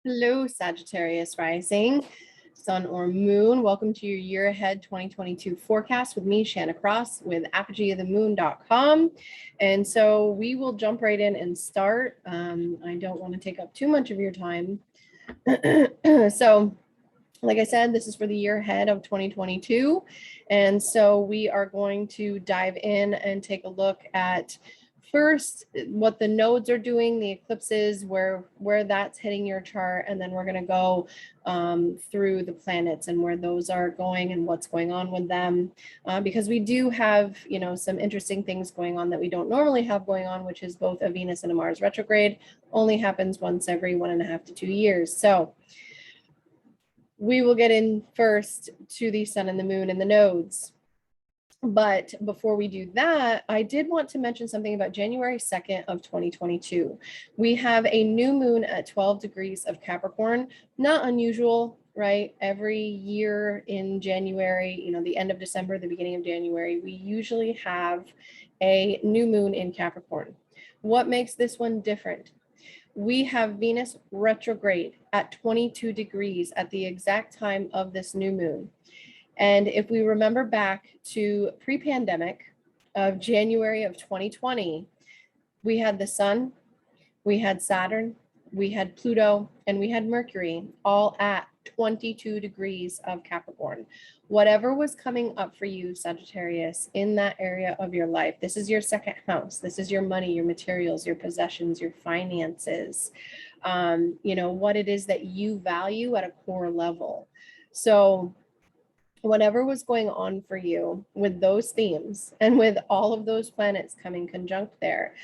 Hello, Sagittarius rising, sun or moon. Welcome to your year ahead 2022 forecast with me, Shanna Cross, with apogeeofthemoon.com. And so we will jump right in and start. I don't want to take up too much of your time. So, like I said, this is for the year ahead of 2022. And so we are going to dive in and take a look at first what the nodes are doing, the eclipses, where that's hitting your chart, and then we're going to go through the planets and where those are going and what's going on with them, because we do have, you know, some interesting things going on that we don't normally have going on, which is both a Venus and a Mars retrograde. Only happens once every 1.5 to 2 years. So we will get in first to the sun and the moon and the nodes. But before we do that, I did want to mention something about January 2nd of 2022. We have a new moon at 12 degrees of Capricorn. Not unusual, right? Every year in January, you know, the end of December, the beginning of January, we usually have a new moon in Capricorn. What makes this one different? We have Venus retrograde at 22 degrees at the exact time of this new moon. And if we remember back to pre-pandemic of January of 2020, we had the sun, we had Saturn, we had Pluto, and we had Mercury all at 22 degrees of Capricorn. Whatever was coming up for you, Sagittarius, in that area of your life, this is your second house. This is your money, your materials, your possessions, your finances, you know, what it is that you value at a core level. So whatever was going on for you with those themes and with all of those planets coming conjunct there,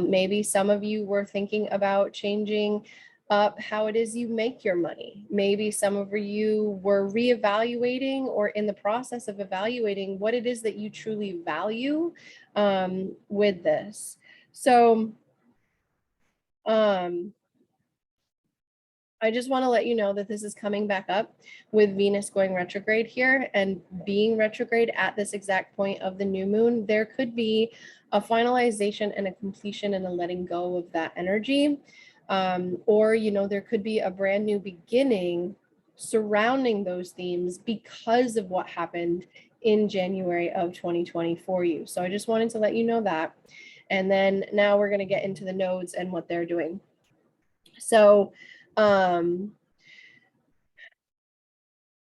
maybe some of you were thinking about changing up how it is you make your money. Maybe some of you were reevaluating or in the process of evaluating what it is that you truly value with this. So I just want to let you know that this is coming back up with Venus going retrograde here and being retrograde at this exact point of the new moon. There could be a finalization and a completion and a letting go of that energy. Or, you know, there could be a brand new beginning surrounding those themes because of what happened in January of 2020 for you. So I just wanted to let you know that. And then now we're going to get into the nodes and what they're doing. So the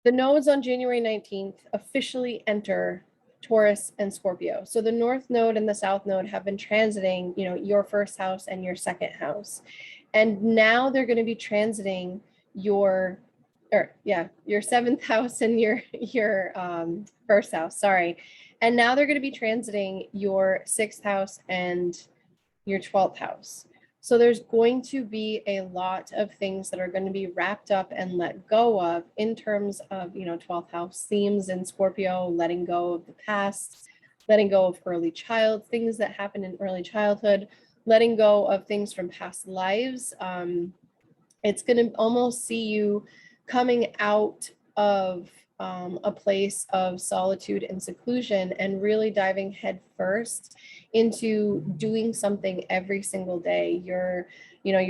nodes on January 19th officially enter Taurus and Scorpio. So the North Node and the South Node have been transiting, you know, your first house and your second house. And now they're going to be transiting your seventh house and your first house, sorry. And now they're going to be transiting your sixth house and your 12th house. So there's going to be a lot of things that are going to be wrapped up and let go of in terms of, you know, 12th house themes in Scorpio, letting go of the past, letting go of early child, things that happen in early childhood, letting go of things from past lives. It's going to almost see you coming out of a place of solitude and seclusion and really diving head first into doing something every single day. Your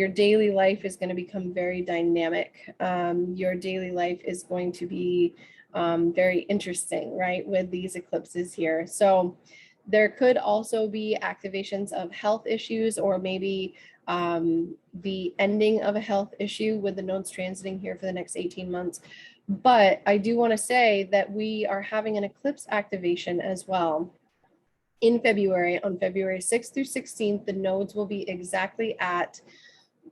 daily life is going to become very dynamic. Your daily life is going to be very interesting, right, with these eclipses here. So there could also be activations of health issues, or maybe the ending of a health issue with the nodes transiting here for the next 18 months. But I do want to say that we are having an eclipse activation as well in February. On February 6th through 16th, the nodes will be exactly at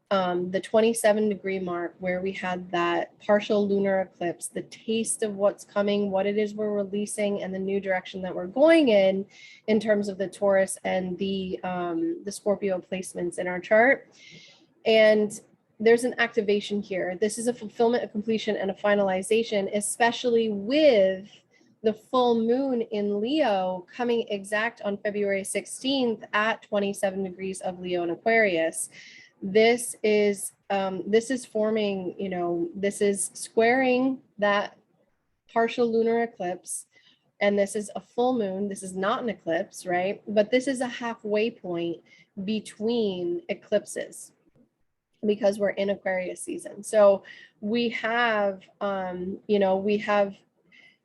the 27 degree mark, where we had that partial lunar eclipse, the taste of what's coming, what it is we're releasing, and the new direction that we're going in terms of the Taurus and the Scorpio placements in our chart. And there's an activation here. This is a fulfillment, a completion, and a finalization, especially with the full moon in Leo coming exact on February 16th at 27 degrees of Leo and Aquarius. This is forming, you know, this is squaring that partial lunar eclipse, and this is a full moon. This is not an eclipse, right? But this is a halfway point between eclipses. because we're in Aquarius season. So we have, you know,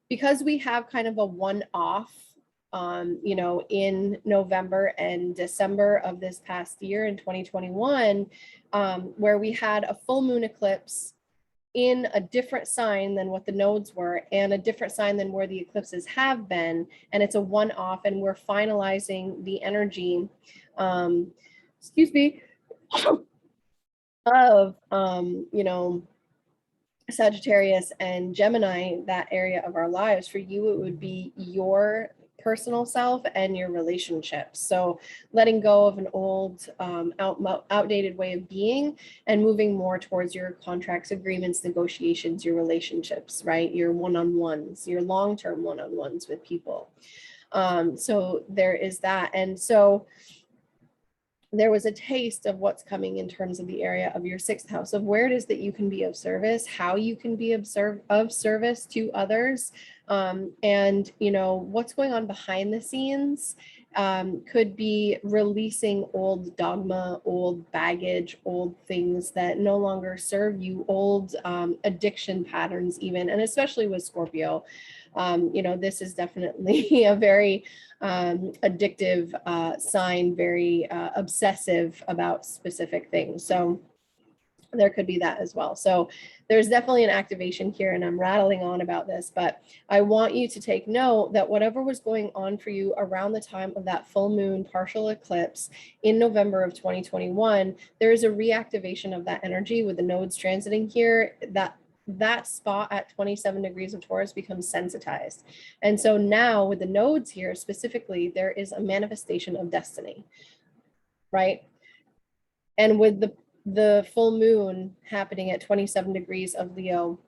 because we have kind of a one-off, you know, in November and December of this past year in 2021, where we had a full moon eclipse in a different sign than what the nodes were and a different sign than where the eclipses have been. And it's a one-off, and we're finalizing the energy, excuse me, of, you know, Sagittarius and Gemini, that area of our lives. For you, it would be your personal self and your relationships. So letting go of an old, outdated way of being and moving more towards your contracts, agreements, negotiations, your relationships, right? Your one-on-ones, your long-term one-on-ones with people. So there is that. And so there was a taste of what's coming in terms of the area of your 6th house, of where it is that you can be of service, how you can be of service to others, and, you know, what's going on behind the scenes. Could be releasing old dogma, old baggage, old things that no longer serve you, old addiction patterns even, and especially with Scorpio. You know, this is definitely a very addictive sign, very obsessive about specific things. So there could be that as well. So there's definitely an activation here, and I'm rattling on about this, but I want you to take note that whatever was going on for you around the time of that full moon partial eclipse in November of 2021, there is a reactivation of that energy with the nodes transiting here. That spot at 27 degrees of Taurus becomes sensitized. And so now with the nodes here specifically, there is a manifestation of destiny, right? And with the full moon happening at 27 degrees of Leo,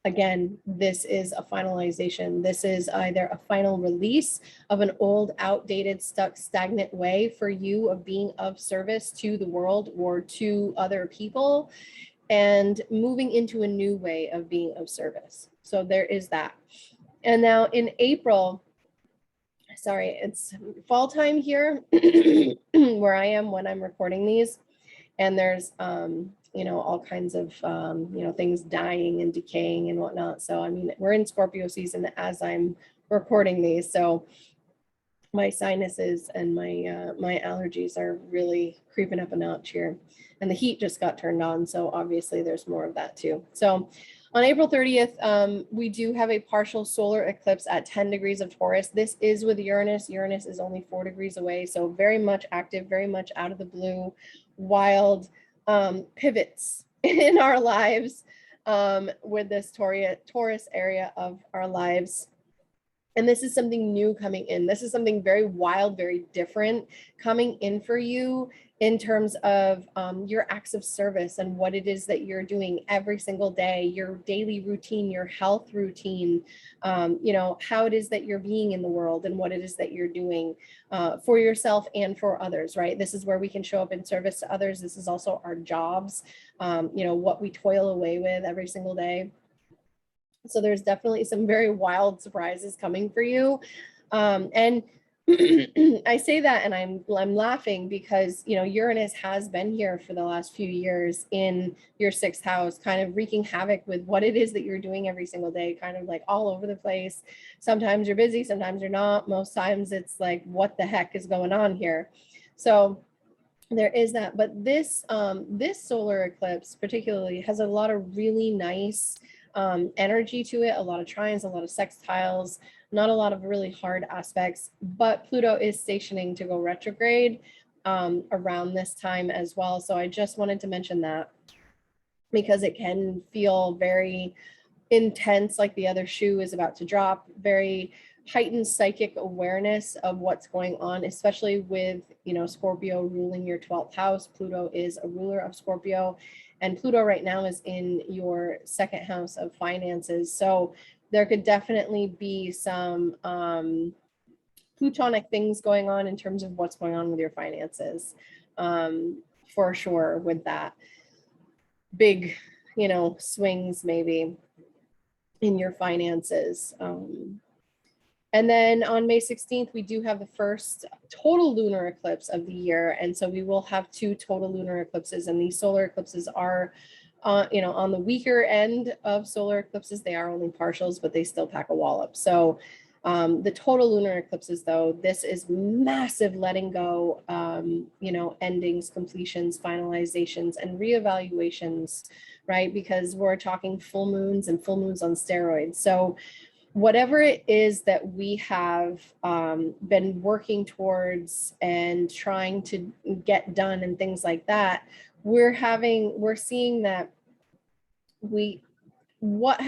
again, this is a finalization. This is either a final release of an old, outdated, stuck, stagnant way for you of being of service to the world or to other people, and moving into a new way of being of service. So there is that. And now in April, sorry, it's fall time here where I am when I'm recording these. And there's, you know, all kinds of, you know, things dying and decaying and whatnot. So, I mean, we're in Scorpio season as I'm recording these. So my sinuses and my allergies are really creeping up a notch here, and the heat just got turned on, so obviously there's more of that too. So on April 30th, we do have a partial solar eclipse at 10 degrees of Taurus. This is with Uranus. Uranus is only 4 degrees away, so very much active, very much out of the blue, wild pivots in our lives with this Taurus area of our lives. And this is something new coming in. This is something very wild, very different coming in for you in terms of your acts of service and what it is that you're doing every single day, your daily routine, your health routine, you know, how it is that you're being in the world and what it is that you're doing for yourself and for others, right? This is where we can show up in service to others. This is also our jobs, you know, what we toil away with every single day. So there's definitely some very wild surprises coming for you. And I say that and I'm laughing because, you know, Uranus has been here for the last few years in your 6th house, kind of wreaking havoc with what it is that you're doing every single day, kind of like all over the place. Sometimes you're busy, sometimes you're not. Most times it's like, what the heck is going on here? So there is that. But this this solar eclipse particularly has a lot of really nice energy to it, a lot of trines, a lot of sextiles, not a lot of really hard aspects, but Pluto is stationing to go retrograde around this time as well. So I just wanted to mention that because it can feel very intense, like the other shoe is about to drop, very heightened psychic awareness of what's going on, especially with, you know, Scorpio ruling your 12th house. Pluto is a ruler of Scorpio, and Pluto right now is in your 2nd house of finances. So there could definitely be some plutonic things going on in terms of what's going on with your finances, for sure, with that big, you know, swings maybe in your finances. And then on May 16th, we do have the first total lunar eclipse of the year. And so we will have 2 total lunar eclipses, and these solar eclipses are, on the weaker end of solar eclipses. They are only partials, but they still pack a wallop. So the total lunar eclipses, though, this is massive letting go, endings, completions, finalizations, and reevaluations, right? Because we're talking full moons and full moons on steroids. So whatever it is that we have been working towards and trying to get done and things like that, we're seeing that what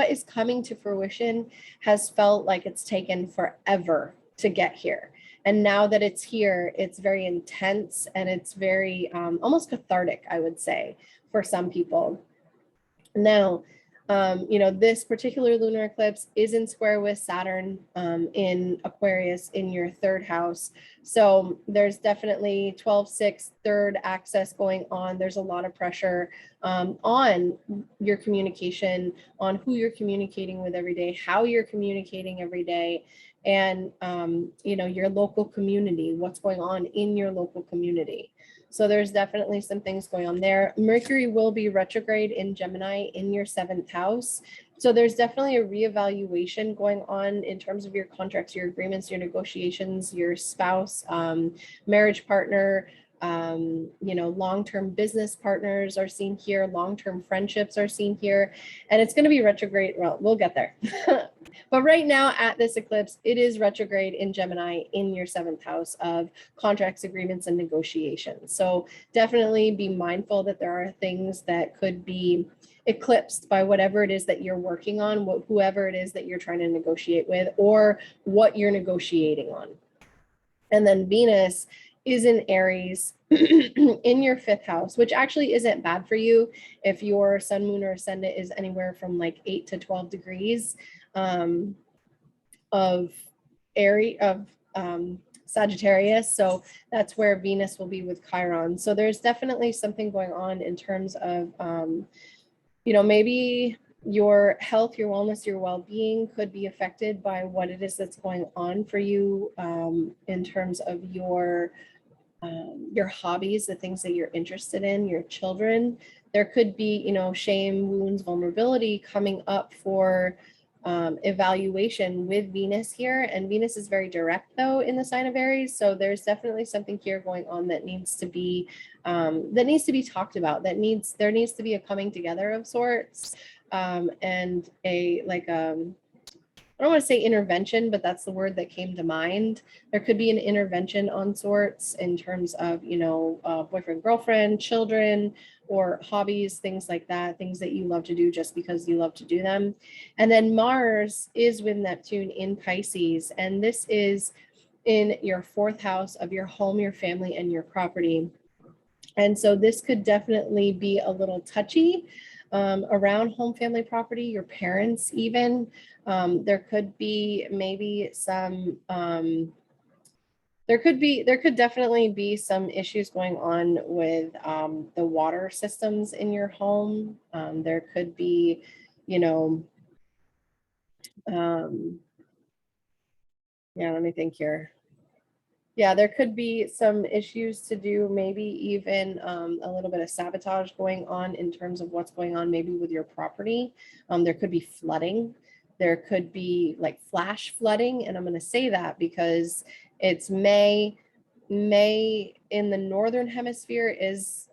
is coming to fruition has felt like it's taken forever to get here. And now that it's here, it's very intense, and it's very almost cathartic, I would say, for some people. Now, this particular lunar eclipse is in square with Saturn in Aquarius in your 3rd house. So there's definitely 12-6 third access going on. There's a lot of pressure on your communication, on who you're communicating with every day, how you're communicating every day, and, your local community, what's going on in your local community. So there's definitely some things going on there. Mercury will be retrograde in Gemini in your 7th house. So there's definitely a reevaluation going on in terms of your contracts, your agreements, your negotiations, your spouse, marriage partner, long-term business partners are seen here, long-term friendships are seen here, and it's going to be retrograde. Well, we'll get there. But right now at this eclipse, it is retrograde in Gemini in your 7th house of contracts, agreements, and negotiations. So definitely be mindful that there are things that could be eclipsed by whatever it is that you're working on, whoever it is that you're trying to negotiate with, or what you're negotiating on. And then Venus is in Aries in your 5th house, which actually isn't bad for you if your sun, moon, or ascendant is anywhere from like 8 to 12 degrees of Sagittarius. So that's where Venus will be with Chiron. So there's definitely something going on in terms of, maybe your health, your wellness, your well-being could be affected by what it is that's going on for you in terms of your hobbies, the things that you're interested in, your children. There could be, shame, wounds, vulnerability coming up for evaluation with Venus here. And Venus is very direct, though, in the sign of Aries. So there's definitely something here going on that needs to be talked about. There needs to be a coming together of sorts, and I don't want to say intervention, but that's the word that came to mind. There could be an intervention on sorts in terms of, boyfriend, girlfriend, children, or hobbies, things like that, things that you love to do just because you love to do them. And then Mars is with Neptune in Pisces, and this is in your 4th house of your home, your family, and your property. And so this could definitely be a little touchy around home, family, property, your parents even. There could be maybe some, there could definitely be some issues going on with the water systems in your home. There could be, let me think here. Yeah, there could be some issues to do, maybe even a little bit of sabotage going on in terms of what's going on maybe with your property. There could be flooding. There could be like flash flooding. And I'm going to say that because it's May in the Northern Hemisphere is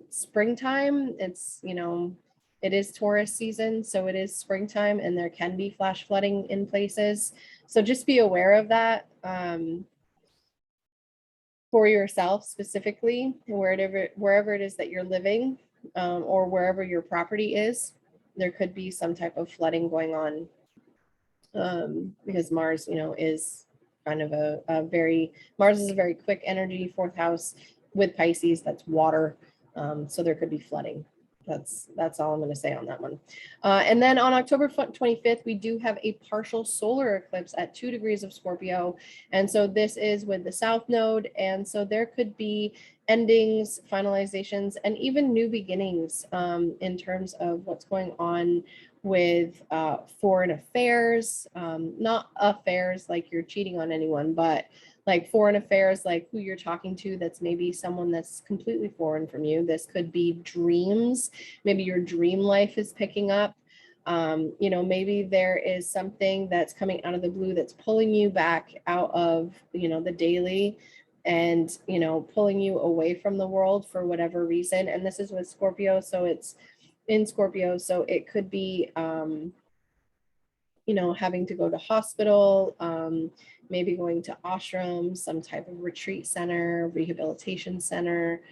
springtime. It's, it is Taurus season, so it is springtime, and there can be flash flooding in places. So just be aware of that. For yourself specifically, wherever it is that you're living, or wherever your property is, there could be some type of flooding going on, because Mars, is kind of Mars is a very quick energy, 4th house with Pisces, that's water, so there could be flooding. That's all I'm going to say on that one. And then on October 25th, we do have a partial solar eclipse at 2 degrees of Scorpio. And so this is with the South Node. And so there could be endings, finalizations, and even new beginnings in terms of what's going on with foreign affairs, not affairs like you're cheating on anyone, but like foreign affairs, like who you're talking to, that's maybe someone that's completely foreign from you. This could be dreams. Maybe your dream life is picking up. You know, maybe there is something that's coming out of the blue that's pulling you back out of, you know, the daily and, you know, pulling you away from the world for whatever reason. And this is with Scorpio, so it's in Scorpio. So it could be, you know, having to go to hospital, maybe going to ashram, some type of retreat center, rehabilitation center,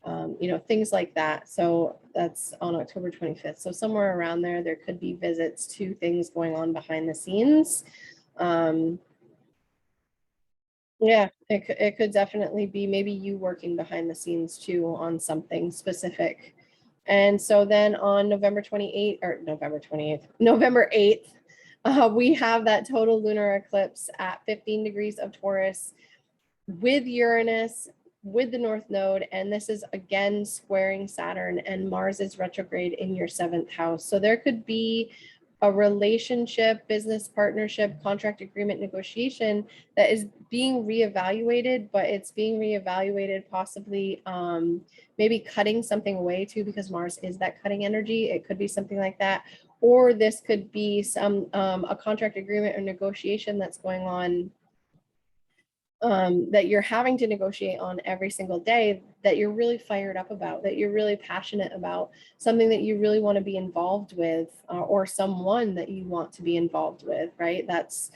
you know, things like that. So that's on October 25th. So somewhere around there, there could be visits to things going on behind the scenes. Yeah, it could definitely be maybe you working behind the scenes too on something specific. And so then on November 28th, or November 28th, November 8th, we have that total lunar eclipse at 15 degrees of Taurus with Uranus, with the North Node. And this is again squaring Saturn, and Mars is retrograde in your 7th house. So there could be a relationship, business partnership, contract agreement negotiation that is being reevaluated, but it's being reevaluated possibly maybe cutting something away too, because Mars is that cutting energy. It could be something like that. Or this could be some a contract agreement or negotiation that's going on that you're having to negotiate on every single day, that you're really fired up about, that you're really passionate about, something that you really want to be involved with, or someone that you want to be involved with, right? That's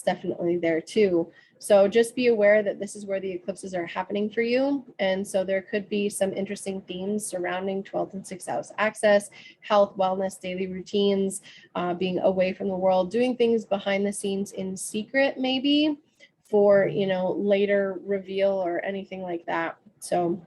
definitely there too. So just be aware that this is where the eclipses are happening for you. And so there could be some interesting themes surrounding 12th and 6th house access, health, wellness, daily routines, being away from the world, doing things behind the scenes in secret, maybe for, you know, later reveal or anything like that. So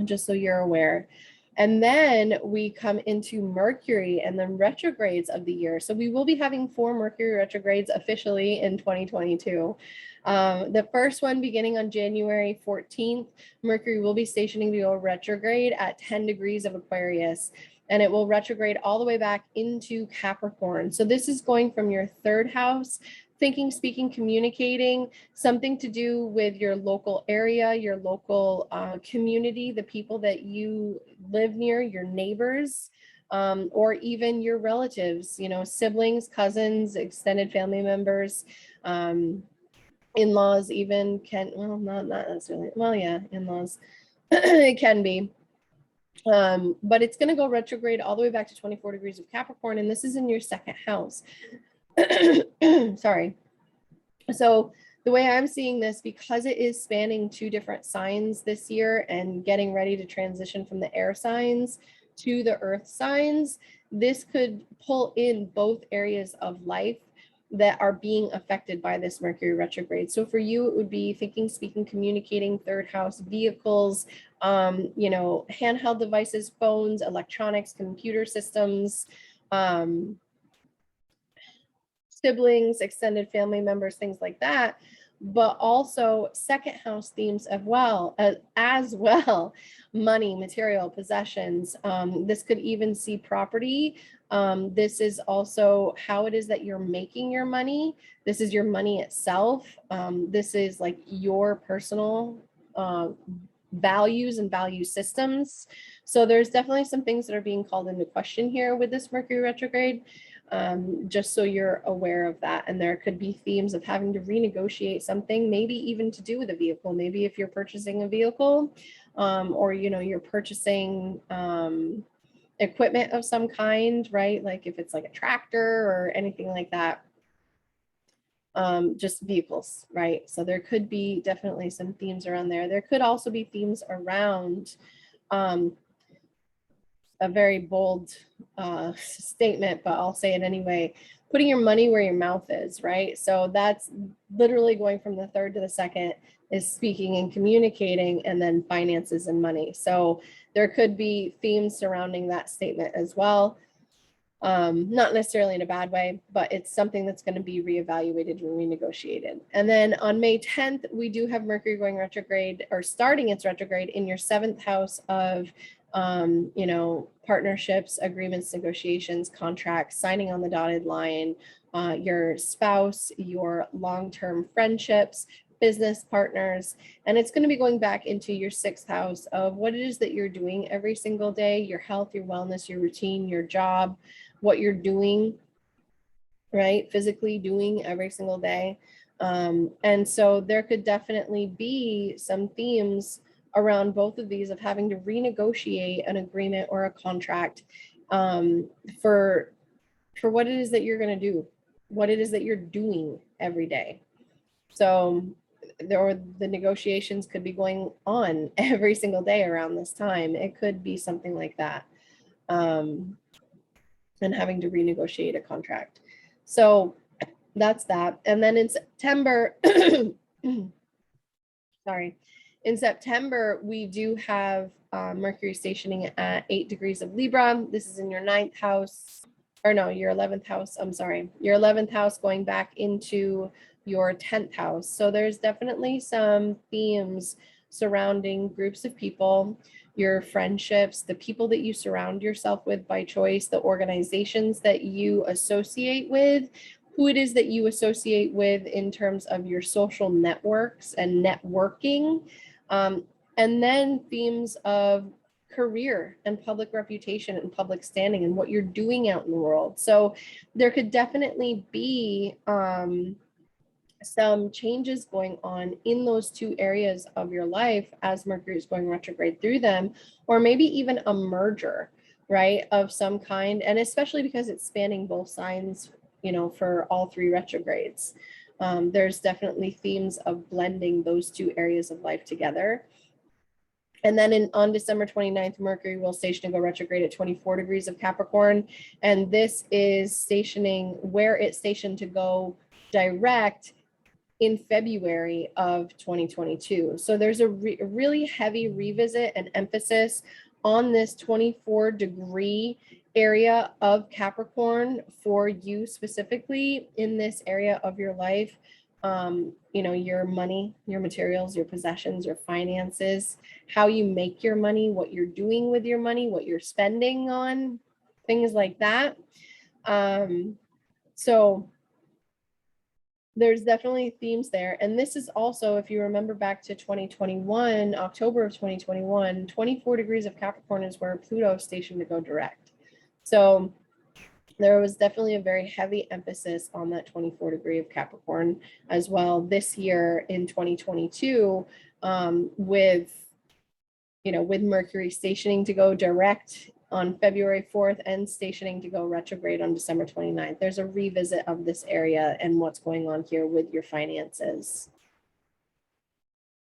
just so you're aware. And then we come into Mercury and the retrogrades of the year. So we will be having 4 Mercury retrogrades officially in 2022. The first one beginning on January 14th, Mercury will be stationing to go retrograde at 10 degrees of Aquarius, and it will retrograde all the way back into Capricorn. So this is going from your 3rd house, thinking, speaking, communicating, something to do with your local area, your local community, the people that you live near, your neighbors, or even your relatives, you know, siblings, cousins, extended family members, in-laws even can, well, not necessarily, well, yeah, in-laws, it can be. But it's going to go retrograde all the way back to 24 degrees of Capricorn, and this is in your 2nd house. Sorry. So the way I'm seeing this, because it is spanning 2 different signs this year and getting ready to transition from the air signs to the earth signs, this could pull in both areas of life that are being affected by this Mercury retrograde. So for you, it would be thinking, speaking, communicating, 3rd house, vehicles, you know, handheld devices, phones, electronics, computer systems, siblings, extended family members, things like that, but also 2nd house themes as well, money, material, possessions. This could even see property. This is also how it is that you're making your money. This is your money itself. This is like your personal values and value systems. So there's definitely some things that are being called into question here with this Mercury retrograde. Just so you're aware of that. And there could be themes of having to renegotiate something, maybe even to do with a vehicle. Maybe if you're purchasing a vehicle, or, you know, you're purchasing equipment of some kind, right? Like if it's like a tractor or anything like that, just vehicles, right? So there could be definitely some themes around there. There could also be themes around a very bold statement, but I'll say it anyway, putting your money where your mouth is, right? So that's literally going from the 3rd to the 2nd. is speaking and communicating, and then finances and money. So there could be themes surrounding that statement as well. Not necessarily in a bad way, but it's something that's going to be reevaluated and renegotiated. And then on May 10th, we do have Mercury going retrograde, or starting its retrograde in your 7th house of, you know, partnerships, agreements, negotiations, contracts, signing on the dotted line, your spouse, your long-term friendships, business partners, and it's going to be going back into your 6th house of what it is that you're doing every single day, your health, your wellness, your routine, your job, what you're doing, right? Physically doing every single day. And so there could definitely be some themes around both of these of having to renegotiate an agreement or a contract for what it is that you're going to do, what it is that you're doing every day. So the negotiations could be going on every single day around this time. It could be something like that. And having to renegotiate a contract. So that's that. And then in September, sorry, in September, we do have Mercury stationing at 8 degrees of Libra. This is in your 9th house, or no, your 11th house. I'm sorry, your 11th house going back into your 10th house. So there's definitely some themes surrounding groups of people, your friendships, the people that you surround yourself with by choice, the organizations that you associate with, who it is that you associate with in terms of your social networks and networking, and then themes of career and public reputation and public standing and what you're doing out in the world. So there could definitely be some changes going on in those two areas of your life as Mercury is going retrograde through them, or maybe even a merger, right, of some kind. And especially because it's spanning both signs, you know, for all 3 retrogrades. There's definitely themes of blending those 2 areas of life together. And then on December 29th, Mercury will station and go retrograde at 24 degrees of Capricorn. And this is stationing where it's stationed to go direct in February of 2022. So there's a really heavy revisit and emphasis on this 24-degree area of Capricorn for you specifically in this area of your life. You know, your money, your materials, your possessions, your finances, how you make your money, what you're doing with your money, what you're spending on, things like that. So there's definitely themes there. And this is also, if you remember back to 2021, October of 2021, 24 degrees of Capricorn is where Pluto is stationed to go direct. So there was definitely a very heavy emphasis on that 24 degree of Capricorn as well this year in 2022, with Mercury stationing to go direct on February 4th and stationing to go retrograde on December 29th. There's a revisit of this area and what's going on here with your finances.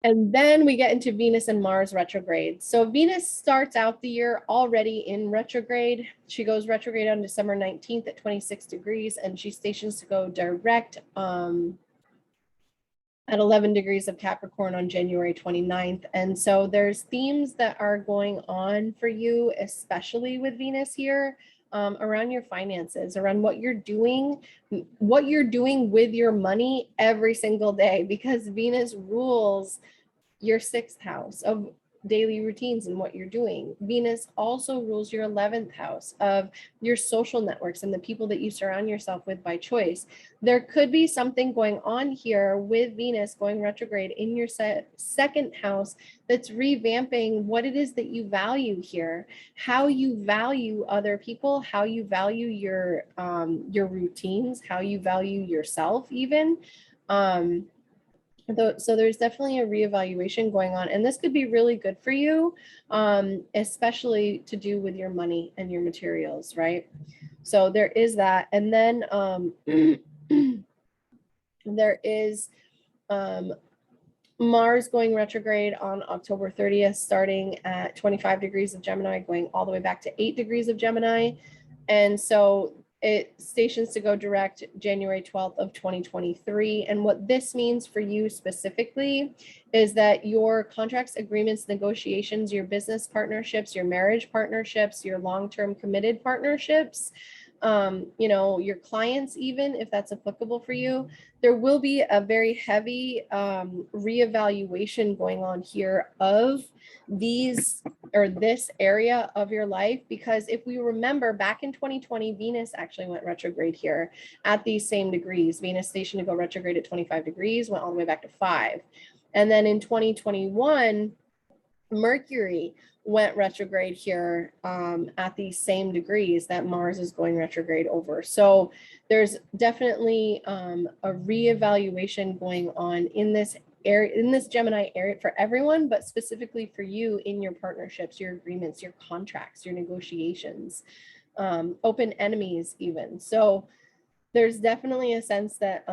And then we get into Venus and Mars retrograde. So Venus starts out the year already in retrograde. She goes retrograde on December 19th at 26 degrees, and she stations to go direct at 11 degrees of Capricorn on January 29th. And so there's themes that are going on for you, especially with Venus here, around your finances, around what you're doing with your money every single day, because Venus rules your 6th house of daily routines and what you're doing. Venus also rules your 11th house of your social networks and the people that you surround yourself with by choice. There could be something going on here with Venus going retrograde in your 2nd house that's revamping what it is that you value here, how you value other people, how you value your routines, how you value yourself even. So there's definitely a reevaluation going on, and this could be really good for you, especially to do with your money and your materials, right? So there is that. And then there is Mars going retrograde on October 30th, starting at 25 degrees of Gemini, going all the way back to 8 degrees of Gemini. And so it stations to go direct January 12th of 2023. And what this means for you specifically is that your contracts, agreements, negotiations, your business partnerships, your marriage partnerships, your long-term committed partnerships, you know, your clients, even if that's applicable for you, there will be a very heavy reevaluation going on here of these or this area of your life. Because if we remember back in 2020, Venus actually went retrograde here at these same degrees. Venus stationed to go retrograde at 25 degrees, went all the way back to 5. And then in 2021, Mercury went retrograde here at these same degrees that Mars is going retrograde over. So there's definitely a reevaluation going on in this area, in this Gemini area for everyone, but specifically for you in your partnerships, your agreements, your contracts, your negotiations, open enemies even. So there's definitely a sense that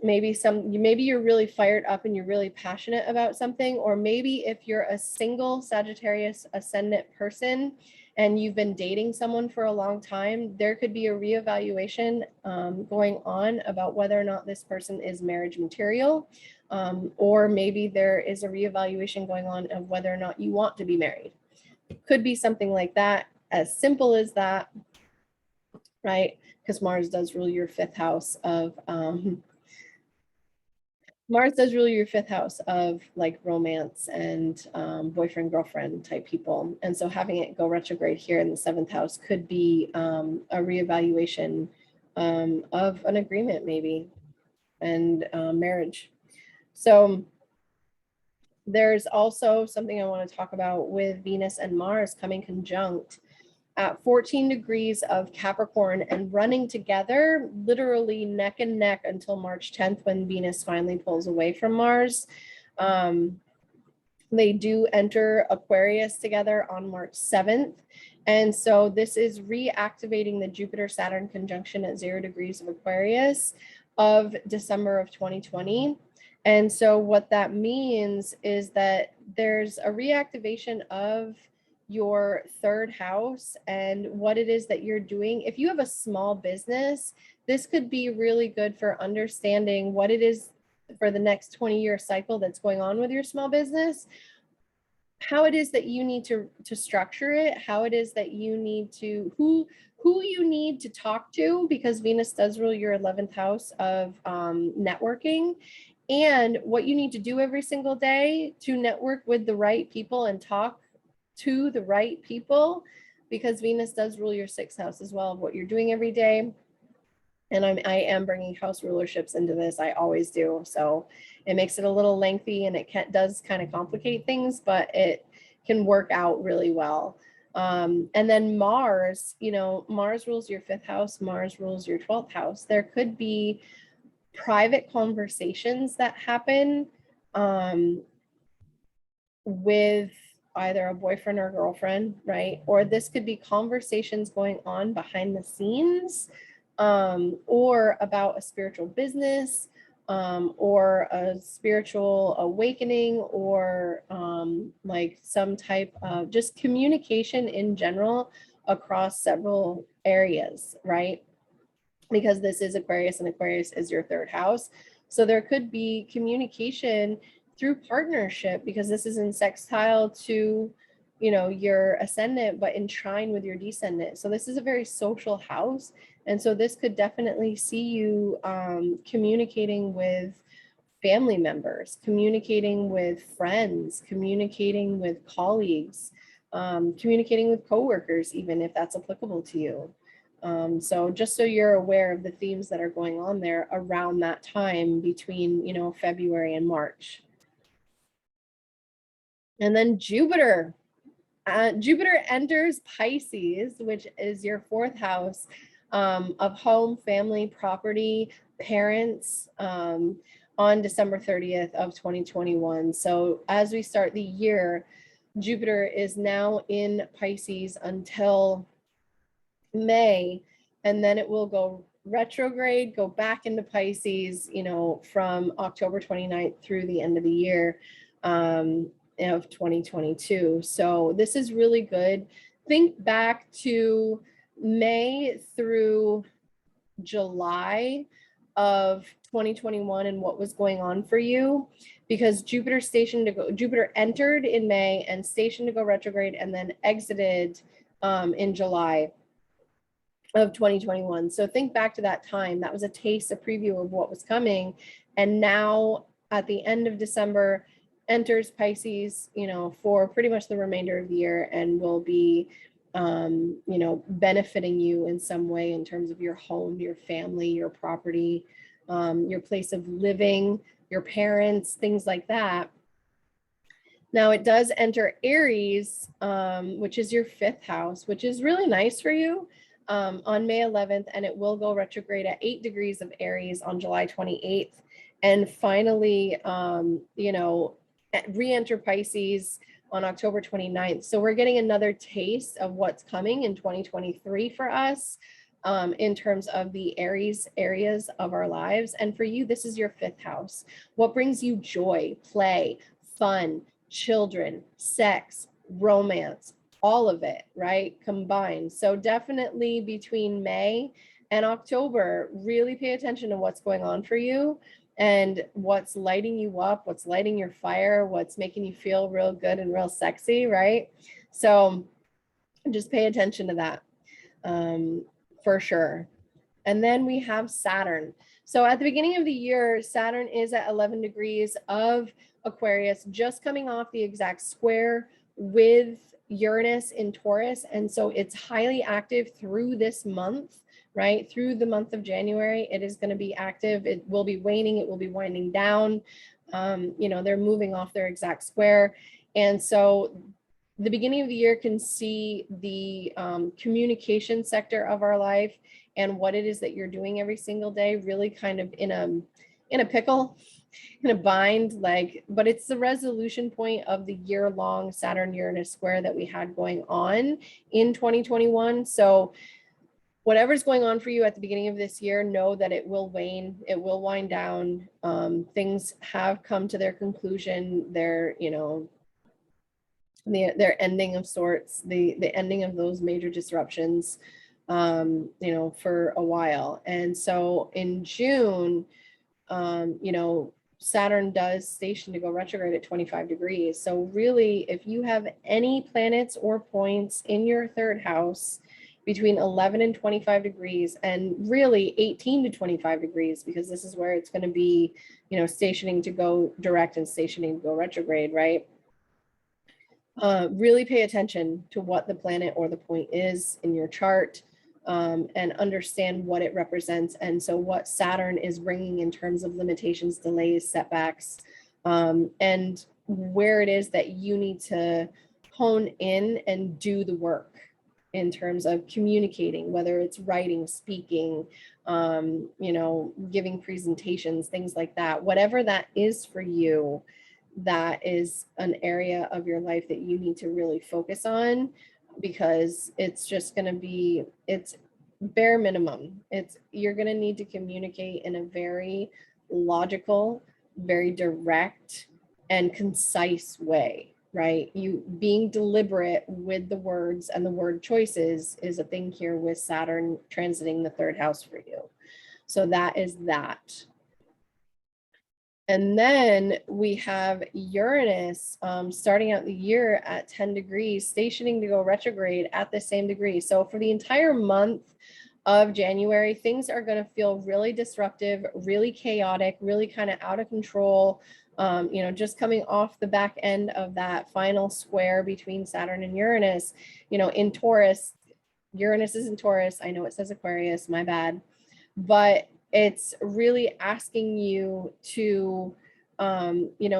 maybe you're really fired up and you're really passionate about something, or maybe if you're a single Sagittarius ascendant person and you've been dating someone for a long time, there could be a reevaluation going on about whether or not this person is marriage material, or maybe there is a reevaluation going on of whether or not you want to be married. Could be something like that, as simple as that, right? Because Mars does rule your 5th house of Mars does rule your 5th house of like romance and boyfriend girlfriend type people. And so having it go retrograde here in the 7th house could be a reevaluation of an agreement maybe, and marriage. So there's also something I want to talk about with Venus and Mars coming conjunct at 14 degrees of Capricorn and running together literally neck and neck until March 10th, when Venus finally pulls away from Mars. They do enter Aquarius together on March 7th. And so this is reactivating the Jupiter-Saturn conjunction at 0 degrees of Aquarius of December of 2020. And so what that means is that there's a reactivation of your 3rd house and what it is that you're doing. If you have a small business, this could be really good for understanding what it is for the next 20-year cycle that's going on with your small business, how it is that you need to structure it, how it is that you need to, who you need to talk to, because Venus does rule your 11th house of networking, and what you need to do every single day to network with the right people and talk to the right people, because Venus does rule your 6th house as well of what you're doing every day. And I am bringing house rulerships into this. I always do. So it makes it a little lengthy and it does kind of complicate things, but it can work out really well. And then Mars, you know, Mars rules your 5th house. Mars rules your 12th house. There could be private conversations that happen with either a boyfriend or girlfriend, right? Or this could be conversations going on behind the scenes, or about a spiritual business, or a spiritual awakening, or like some type of just communication in general across several areas, right? Because this is Aquarius and Aquarius is your 3rd house. So there could be communication through partnership, because this is in sextile to, you know, your ascendant, but in trine with your descendant. So this is a very social house. And so this could definitely see you communicating with family members, communicating with friends, communicating with colleagues, communicating with coworkers, even if that's applicable to you. So just so you're aware of the themes that are going on there around that time between, you know, February and March. And then Jupiter. Jupiter enters Pisces, which is your 4th house of home, family, property, parents, on December 30th of 2021. So as we start the year, Jupiter is now in Pisces until May, and then it will go retrograde, go back into Pisces, you know, from October 29th through the end of the year of 2022. So this is really good. Think back to May through July of 2021 and what was going on for you, because Jupiter entered in May and stationed to go retrograde and then exited in July of 2021. So think back to that time. That was a taste, a preview of what was coming. And now at the end of December, enters Pisces, for pretty much the remainder of the year, and will be benefiting you in some way in terms of your home, your family, your property, your place of living, your parents, things like that. Now it does enter Aries, which is your 5th house, which is really nice for you, on May 11th, and it will go retrograde at 8 degrees of Aries on July 28th. And finally, re-enter Pisces on October 29th. So we're getting another taste of what's coming in 2023 for us, in terms of the Aries areas of our lives. And for you, this is your 5th house. What brings you joy, play, fun, children, sex, romance, all of it, right? Combined. So definitely between May and October, really pay attention to what's going on for you and what's lighting you up, what's lighting your fire, what's making you feel real good and real sexy, right? So just pay attention to that, for sure. And then we have Saturn. So at the beginning of the year, Saturn is at 11 degrees of Aquarius, just coming off the exact square with Uranus in Taurus. And so it's highly active through this month, right? Through the month of January, it is going to be active. It will be waning. It will be winding down. They're moving off their exact square. And so the beginning of the year can see the communication sector of our life and what it is that you're doing every single day really kind of in a pickle, in a bind, but it's the resolution point of the year-long Saturn-Uranus square that we had going on in 2021. So whatever's going on for you at the beginning of this year, know that it will wane, it will wind down. Things have come to their conclusion. Their ending of sorts, the ending of those major disruptions, for a while. And so in June, Saturn does station to go retrograde at 25 degrees. So really, if you have any planets or points in your 3rd house between 11 and 25 degrees, and really 18 to 25 degrees, because this is where it's going to be, stationing to go direct and stationing to go retrograde, right? Really pay attention to what the planet or the point is in your chart, and understand what it represents. And so what Saturn is bringing in terms of limitations, delays, setbacks, and where it is that you need to hone in and do the work in terms of communicating, whether it's writing, speaking, giving presentations, things like that. Whatever that is for you, that is an area of your life that you need to really focus on, because it's just going to be, it's bare minimum. You're going to need to communicate in a very logical, very direct and concise way, right? You being deliberate with the words and the word choices is a thing here with Saturn transiting the 3rd house for you. So that is that. And then we have Uranus starting out the year at 10 degrees, stationing to go retrograde at the same degree. So for the entire month of January, things are going to feel really disruptive, really chaotic, really kind of out of control. Just coming off the back end of that final square between Saturn and Uranus, in Taurus. Uranus is in Taurus. I know it says Aquarius, my bad. But it's really asking you to,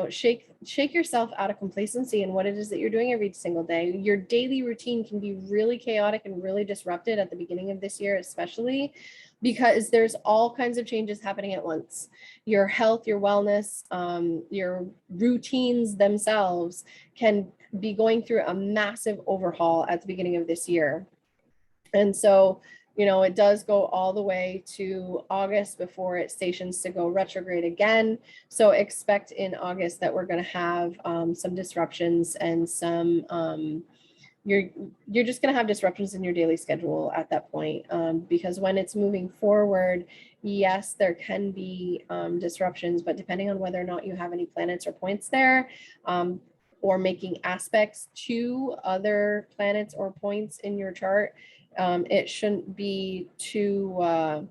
shake yourself out of complacency in what it is that you're doing every single day. Your daily routine can be really chaotic and really disrupted at the beginning of this year, especially because there's all kinds of changes happening at once. Your health, your wellness, your routines themselves can be going through a massive overhaul at the beginning of this year. And so, it does go all the way to August before it stations to go retrograde again. So expect in August that we're going to have some disruptions and some, you're just going to have disruptions in your daily schedule at that point, because when it's moving forward, yes, there can be disruptions, but depending on whether or not you have any planets or points there, or making aspects to other planets or points in your chart, it shouldn't be too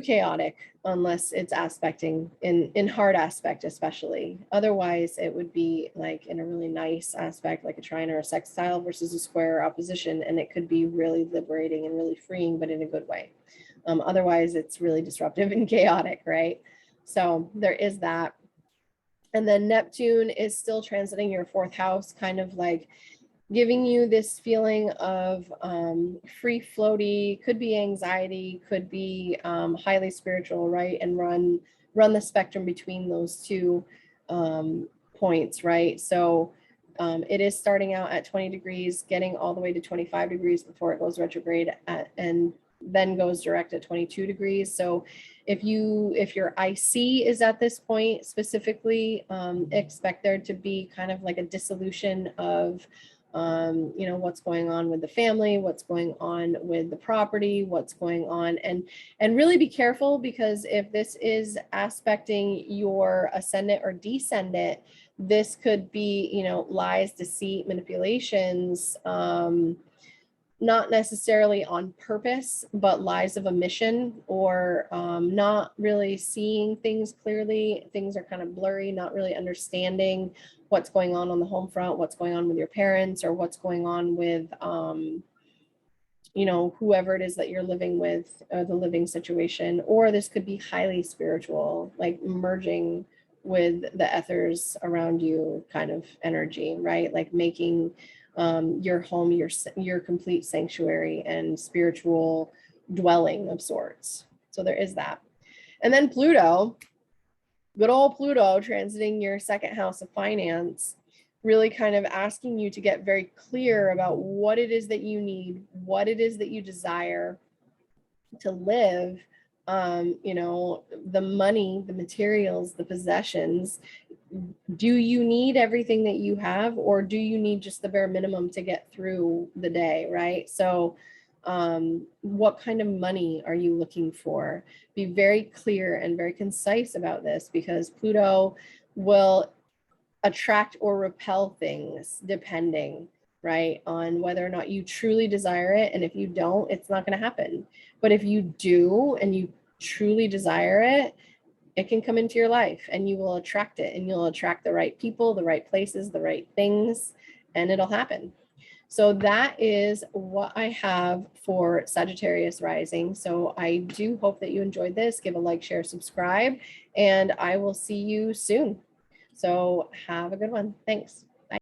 chaotic unless it's aspecting in hard aspect, especially. Otherwise, it would be like in a really nice aspect, like a trine or a sextile versus a square opposition, and it could be really liberating and really freeing, but in a good way. Otherwise, it's really disruptive and chaotic, right? So there is that. And then Neptune is still transiting your fourth house, kind of like giving you this feeling of free floaty, could be anxiety, could be highly spiritual, right? And run the spectrum between those two points, right? So it is starting out at 20 degrees, getting all the way to 25 degrees before it goes retrograde and then goes direct at 22 degrees. So if your IC is at this point specifically, expect there to be kind of like a dissolution of what's going on with the family, what's going on with the property, what's going on, and really be careful, because if this is aspecting your ascendant or descendant, this could be, lies, deceit, manipulations, not necessarily on purpose, but lies of omission, or not really seeing things clearly. Things are kind of blurry, not really understanding what's going on the home front, what's going on with your parents, or what's going on with, whoever it is that you're living with, or the living situation. Or this could be highly spiritual, like merging with the ethers around you kind of energy, right? Like making your home your complete sanctuary and spiritual dwelling of sorts. So there is that. And then Pluto, good old Pluto, transiting your second house of finance, really kind of asking you to get very clear about what it is that you need, what it is that you desire to live, the money, the materials, the possessions. Do you need everything that you have, or do you need just the bare minimum to get through the day, right? So what kind of money are you looking for? Be very clear and very concise about this, because Pluto will attract or repel things depending, right, on whether or not you truly desire it. And if you don't, it's not going to happen. But if you do and you truly desire it, it can come into your life, and you will attract it, and you'll attract the right people, the right places, the right things, and it'll happen. So that is what I have for Sagittarius rising. So I do hope that you enjoyed this. Give a like, share, subscribe, and I will see you soon. So have a good one. Thanks.